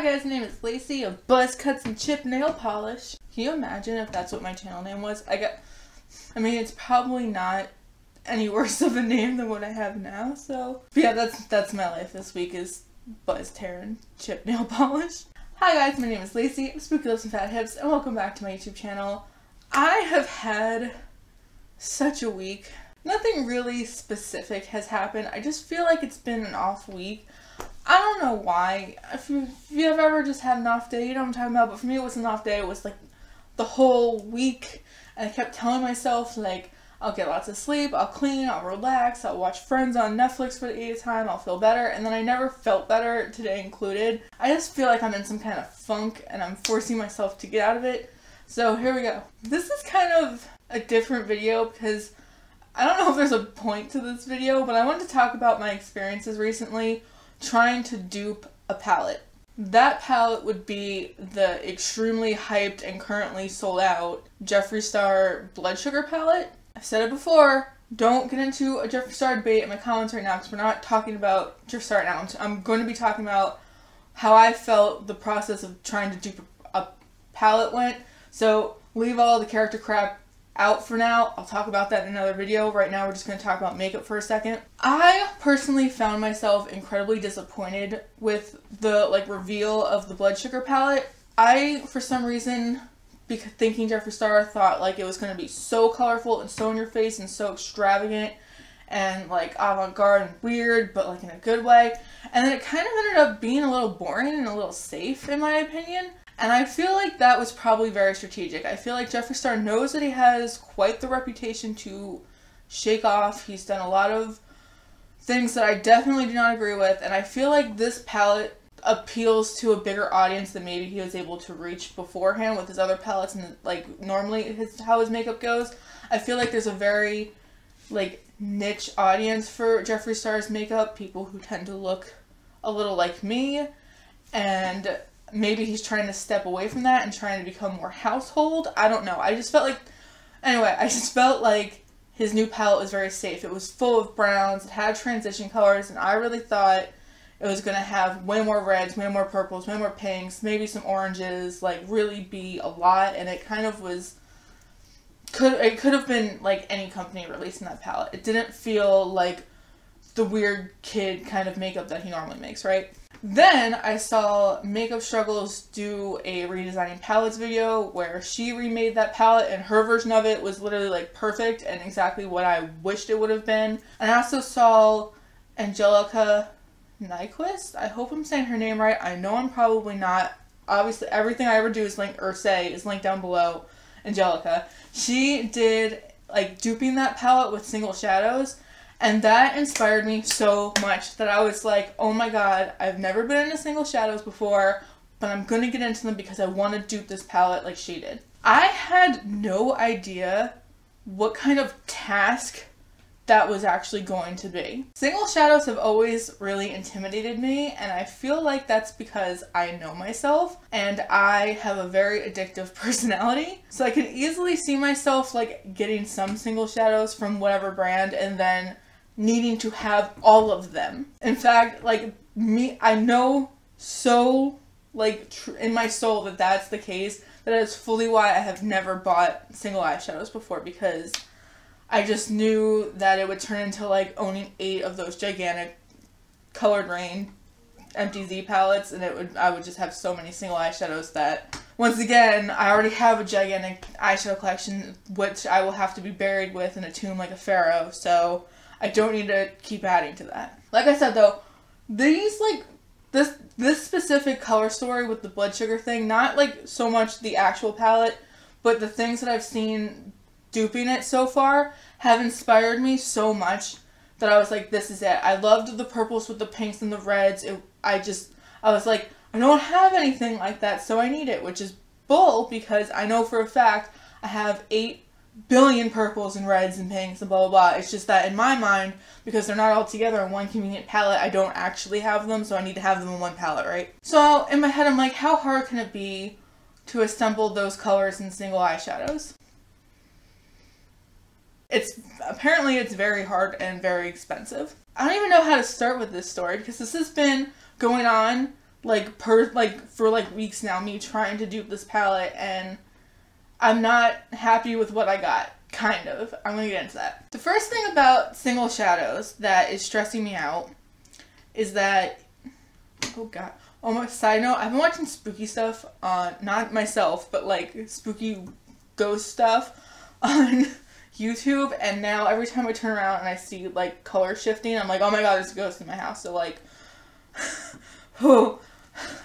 Hi guys, my name is Lacey of Buzz Cuts and Chip Nail Polish. Can you imagine if that's what my channel name was? I mean, it's probably not any worse of a name than what I have now, so. But yeah, that's my life this week is Buzz and Chip Nail Polish. Hi guys, my name is Lacey of Spooky Lips and Fat Hips, and welcome back to my YouTube channel. I have had such a week. Nothing really specific has happened. I just feel like it's been an off week. I don't know why. If you have ever just had an off day, you know what I'm talking about. But for me, it was an off day. It was like the whole week. And I kept telling myself, like, I'll get lots of sleep, I'll clean, I'll relax, I'll watch Friends on Netflix for the 8th time, I'll feel better. And then I never felt better, today included. I just feel like I'm in some kind of funk and I'm forcing myself to get out of it. So here we go. This is kind of a different video because I don't know if there's a point to this video, but I wanted to talk about my experiences recently trying to dupe a palette. That palette would be the extremely hyped and currently sold out Jeffree Star Blood Sugar palette. I've said it before, don't get into a Jeffree Star debate in my comments right now because we're not talking about Jeffree Star now. I'm going to be talking about how I felt the process of trying to dupe a palette went. So leave all the character crap out for now. I'll talk about that in another video. Right now we're just going to talk about makeup for a second. I personally found myself incredibly disappointed with the reveal of the Blood Sugar palette. I, for some reason, thinking Jeffree Star, thought it was going to be so colorful and so in your face and so extravagant and avant-garde and weird, but in a good way. And then it kind of ended up being a little boring and a little safe in my opinion. And I feel like that was probably very strategic. I feel like Jeffree Star knows that he has quite the reputation to shake off. He's done a lot of things that I definitely do not agree with. And I feel like this palette appeals to a bigger audience than maybe he was able to reach beforehand with his other palettes and normally how his makeup goes. I feel like there's a very niche audience for Jeffree Star's makeup. People who tend to look a little like me, and maybe he's trying to step away from that and trying to become more household. I don't know. I just felt like his new palette was very safe. It was full of browns, it had transition colors, and I really thought it was going to have way more reds, way more purples, way more pinks, maybe some oranges, really be a lot, and it kind of was, it could have been any company releasing that palette. It didn't feel like the weird kid kind of makeup that he normally makes, right? Then I saw MakeupStruggles do a redesigning palettes video where she remade that palette and her version of it was literally perfect and exactly what I wished it would have been. And I also saw Angelica Nyqvist. I hope I'm saying her name right. I know I'm probably not. Obviously everything I ever do is linked down below. Angelica. She did duping that palette with single shadows. And that inspired me so much that I was like, oh my god, I've never been into single shadows before, but I'm going to get into them because I want to dupe this palette like she did. I had no idea what kind of task that was actually going to be. Single shadows have always really intimidated me, and I feel like that's because I know myself and I have a very addictive personality. So I can easily see myself getting some single shadows from whatever brand and then needing to have all of them. In fact, I know so in my soul that that's the case. That is fully why I have never bought single eyeshadows before, because I just knew that it would turn into owning 8 of those gigantic Colored Rain empty Z palettes, and I would just have so many single eyeshadows that once again I already have a gigantic eyeshadow collection which I will have to be buried with in a tomb like a pharaoh, so I don't need to keep adding to that. Like I said though, these this specific color story with the Blood Sugar thing, not so much the actual palette, but the things that I've seen duping it so far have inspired me so much that I was like, this is it. I loved the purples with the pinks and the reds. I was like, I don't have anything like that, so I need it, which is bull because I know for a fact I have 8 billion purples and reds and pinks and blah blah blah. It's just that in my mind, because they're not all together in one convenient palette, I don't actually have them, so I need to have them in one palette, right? So in my head I'm like, how hard can it be to assemble those colors in single eyeshadows? Apparently it's very hard and very expensive. I don't even know how to start with this story because this has been going on like for like weeks now, me trying to dupe this palette, and I'm not happy with what I got. Kind of. I'm gonna get into that. The first thing about single shadows that is stressing me out is that, oh god, oh my, side note, I've been watching spooky stuff on, not myself, but like spooky ghost stuff on YouTube, and now every time I turn around and I see like color shifting, I'm like, oh my god, there's a ghost in my house. So like, oh,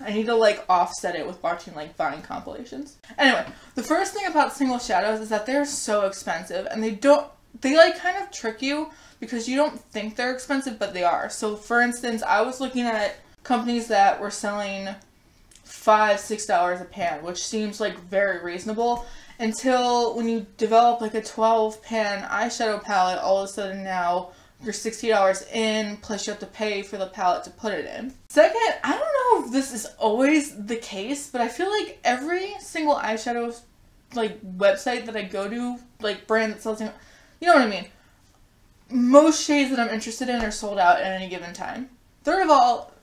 I need to like offset it with watching like Vine compilations. Anyway, the first thing about single shadows is that they're so expensive, and they like kind of trick you because you don't think they're expensive, but they are. So for instance, I was looking at companies that were selling $5-6 a pan, which seems like very reasonable, until when you develop like a 12 pan eyeshadow palette, all of a sudden now you're $60 in, plus you have to pay for the palette to put it in. Second, I don't know if this is always the case, but I feel like every single eyeshadow like website that I go to, like brand that sells, you know what I mean? Most shades that I'm interested in are sold out at any given time. Third of all,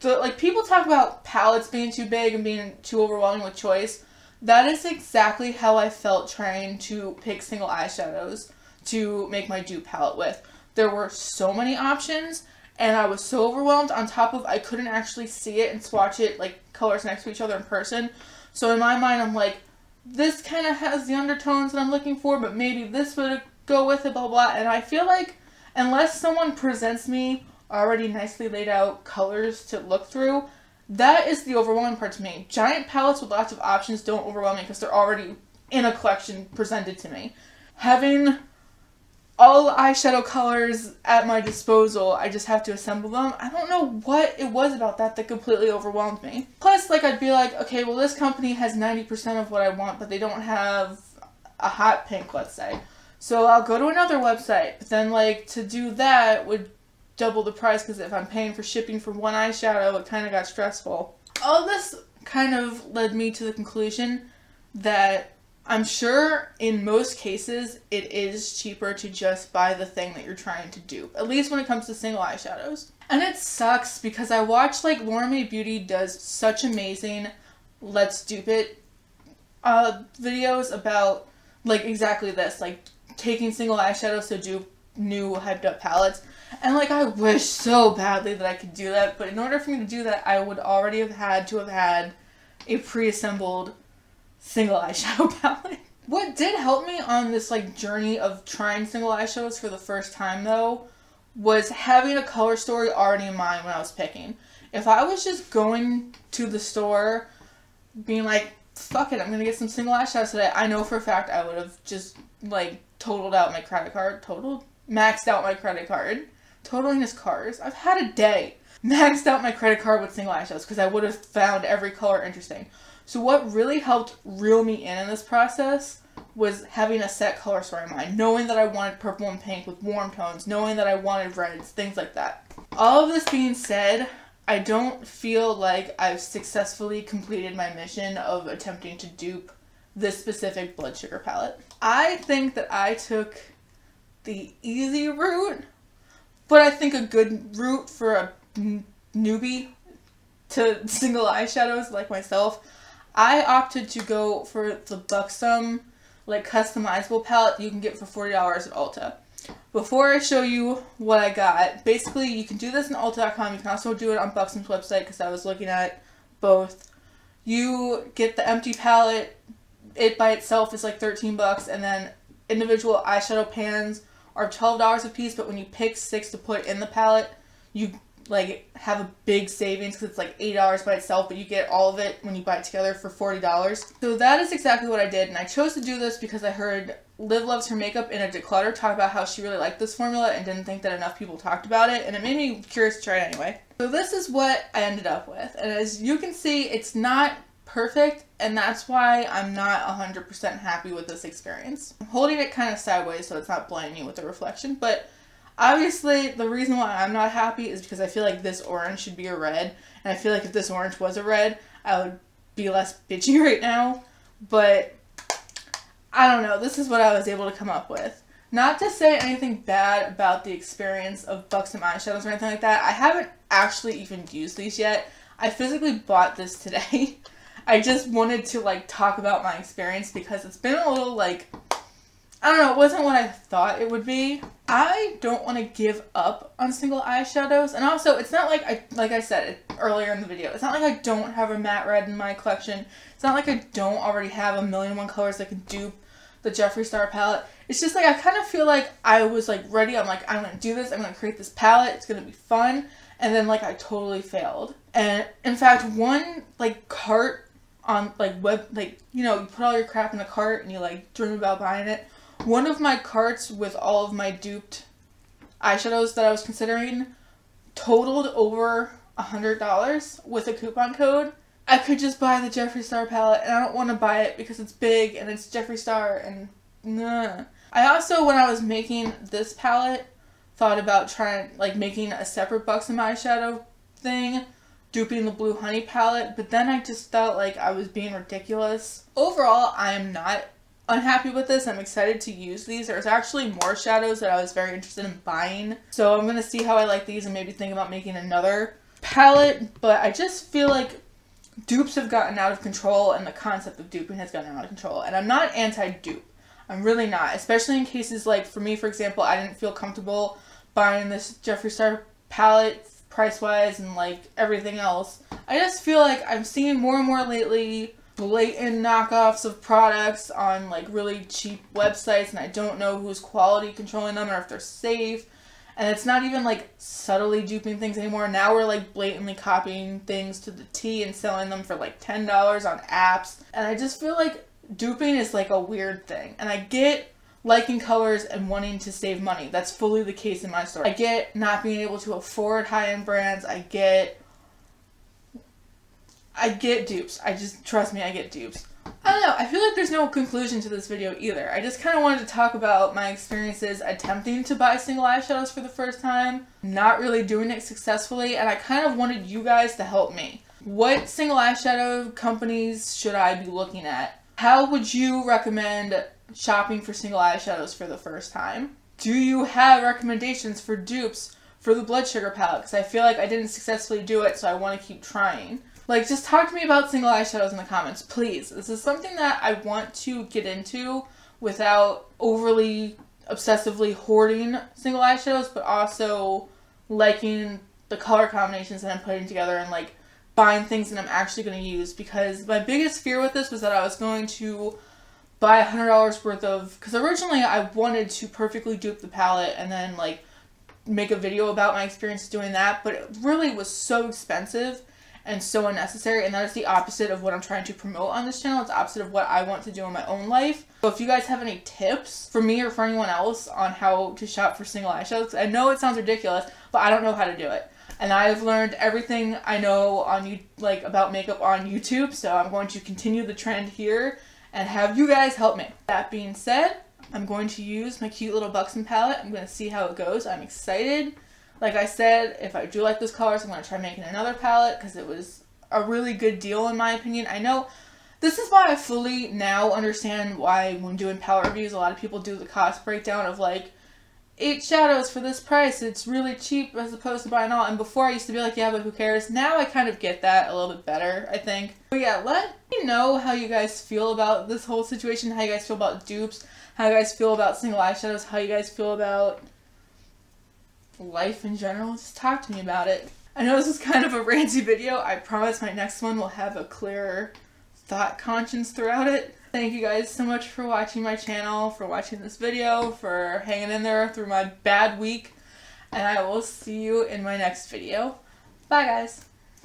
like people talk about palettes being too big and being too overwhelming with choice. That is exactly how I felt trying to pick single eyeshadows to make my dupe palette with. There were so many options, and I was so overwhelmed, on top of I couldn't actually see it and swatch it like colors next to each other in person. So in my mind, I'm like, this kind of has the undertones that I'm looking for, but maybe this would go with it, blah, blah. And I feel like unless someone presents me already nicely laid out colors to look through, that is the overwhelming part to me. Giant palettes with lots of options don't overwhelm me because they're already in a collection presented to me. Having all the eyeshadow colors at my disposal, I just have to assemble them. I don't know what it was about that completely overwhelmed me. Plus, like, I'd be like, okay, well, this company has 90% of what I want, but they don't have a hot pink, let's say. So I'll go to another website. But then, like, to do that would double the price, because if I'm paying for shipping for one eyeshadow, it kind of got stressful. All this kind of led me to the conclusion that I'm sure in most cases it is cheaper to just buy the thing that you're trying to dupe, at least when it comes to single eyeshadows. And it sucks because I watch like Mae Beauty does such amazing let's dupe it videos about like exactly this, like taking single eyeshadows to dupe new hyped up palettes. And like I wish so badly that I could do that, but in order for me to do that, I would already have had to have had a pre-assembled single eyeshadow palette. What did help me on this like journey of trying single eyeshadows for the first time though was having a color story already in mind when I was picking. If I was just going to the store being like, fuck it, I'm gonna get some single eyeshadows today, I know for a fact I would have just like totaled out my credit card. Maxed out my credit card. Totaling is cars. I've had a day. Maxed out my credit card with single eyeshadows because I would have found every color interesting. So what really helped reel me in this process was having a set color story in mind. Knowing that I wanted purple and pink with warm tones. Knowing that I wanted reds. Things like that. All of this being said, I don't feel like I've successfully completed my mission of attempting to dupe this specific blood sugar palette. I think that I took the easy route, but I think a good route for a newbie to single eyeshadows like myself. I opted to go for the Buxom like customizable palette that you can get for $40 at Ulta. Before I show you what I got, basically you can do this on Ulta.com. You can also do it on Buxom's website because I was looking at both. You get the empty palette. It by itself is like $13, and then individual eyeshadow pans are $12 a piece, but when you pick 6 to put in the palette, you like have a big savings because it's like $8 by itself, but you get all of it when you buy it together for $40. So that is exactly what I did, and I chose to do this because I heard Livloveshermakeup in a declutter talk about how she really liked this formula and didn't think that enough people talked about it, and it made me curious to try it anyway. So this is what I ended up with, and as you can see, it's not perfect, and that's why I'm not 100% happy with this experience. I'm holding it kind of sideways so it's not blinding you with the reflection, but obviously the reason why I'm not happy is because I feel like this orange should be a red, and I feel like if this orange was a red, I would be less bitchy right now, but I don't know, this is what I was able to come up with. Not to say anything bad about the experience of Buxom eyeshadows or anything like that. I haven't actually even used these yet. I physically bought this today. I just wanted to like talk about my experience because it's been a little like, I don't know, it wasn't what I thought it would be. I don't want to give up on single eyeshadows, and also it's not like like I said earlier in the video, it's not like I don't have a matte red in my collection. It's not like I don't already have 1,000,001 colors that can dupe the Jeffree Star palette. It's just like I kind of feel like I was like ready. I'm like, I'm gonna do this. I'm gonna create this palette. It's gonna be fun. And then like I totally failed. And in fact, one like cart on like web, like, you know, you put all your crap in a cart and you like dream about buying it. One of my carts with all of my duped eyeshadows that I was considering totaled over $100 with a coupon code. I could just buy the Jeffree Star palette, and I don't want to buy it because it's big and it's Jeffree Star, and nah. I also, when I was making this palette, thought about trying, like, making a separate Buxom eyeshadow thing, duping the Blue Honey palette, but then I just felt like I was being ridiculous. Overall, I am not unhappy with this. I'm excited to use these. There's actually more shadows that I was very interested in buying, so I'm going to see how I like these and maybe think about making another palette, but I just feel like dupes have gotten out of control and the concept of duping has gotten out of control, and I'm not anti-dupe. I'm really not, especially in cases like, for me, for example, I didn't feel comfortable buying this Jeffree Star palette price-wise and like everything else. I just feel like I'm seeing more and more lately blatant knockoffs of products on like really cheap websites, and I don't know who's quality controlling them or if they're safe. And it's not even like subtly duping things anymore. Now we're like blatantly copying things to the T and selling them for like $10 on apps. And I just feel like duping is like a weird thing. And I get liking colors and wanting to save money. That's fully the case in my store. I get not being able to afford high-end brands. I get dupes. Trust me, I get dupes. I don't know, I feel like there's no conclusion to this video either. I just kind of wanted to talk about my experiences attempting to buy single eyeshadows for the first time, not really doing it successfully, and I kind of wanted you guys to help me. What single eyeshadow companies should I be looking at? How would you recommend shopping for single eyeshadows for the first time? Do you have recommendations for dupes for the Blood Sugar palette? Because I feel like I didn't successfully do it, so I want to keep trying. Like, just talk to me about single eyeshadows in the comments, please. This is something that I want to get into without overly obsessively hoarding single eyeshadows, but also liking the color combinations that I'm putting together and like buying things that I'm actually going to use. Because my biggest fear with this was that I was going to buy $100 worth of, because originally I wanted to perfectly dupe the palette and then like make a video about my experience doing that, but it really was so expensive and so unnecessary, and that is the opposite of what I'm trying to promote on this channel. It's the opposite of what I want to do in my own life. So if you guys have any tips for me or for anyone else on how to shop for single eyeshadows, I know it sounds ridiculous, but I don't know how to do it. And I've learned everything I know on about makeup on YouTube, so I'm going to continue the trend here and have you guys help me. That being said, I'm going to use my cute little Buxom palette. I'm going to see how it goes. I'm excited. Like I said, if I do like those colors, I'm going to try making another palette because it was a really good deal in my opinion. I know this is why I fully now understand why when doing palette reviews, a lot of people do the cost breakdown of like 8 shadows for this price. It's really cheap as opposed to buying all. And before I used to be like, yeah, but who cares? Now I kind of get that a little bit better, I think. But yeah, let me know how you guys feel about this whole situation, how you guys feel about dupes, how you guys feel about single eyeshadows, how you guys feel about life in general. Just talk to me about it. I know this is kind of a ranty video. I promise my next one will have a clearer thought conscience throughout it. Thank you guys so much for watching my channel, for watching this video, for hanging in there through my bad week, and I will see you in my next video. Bye guys!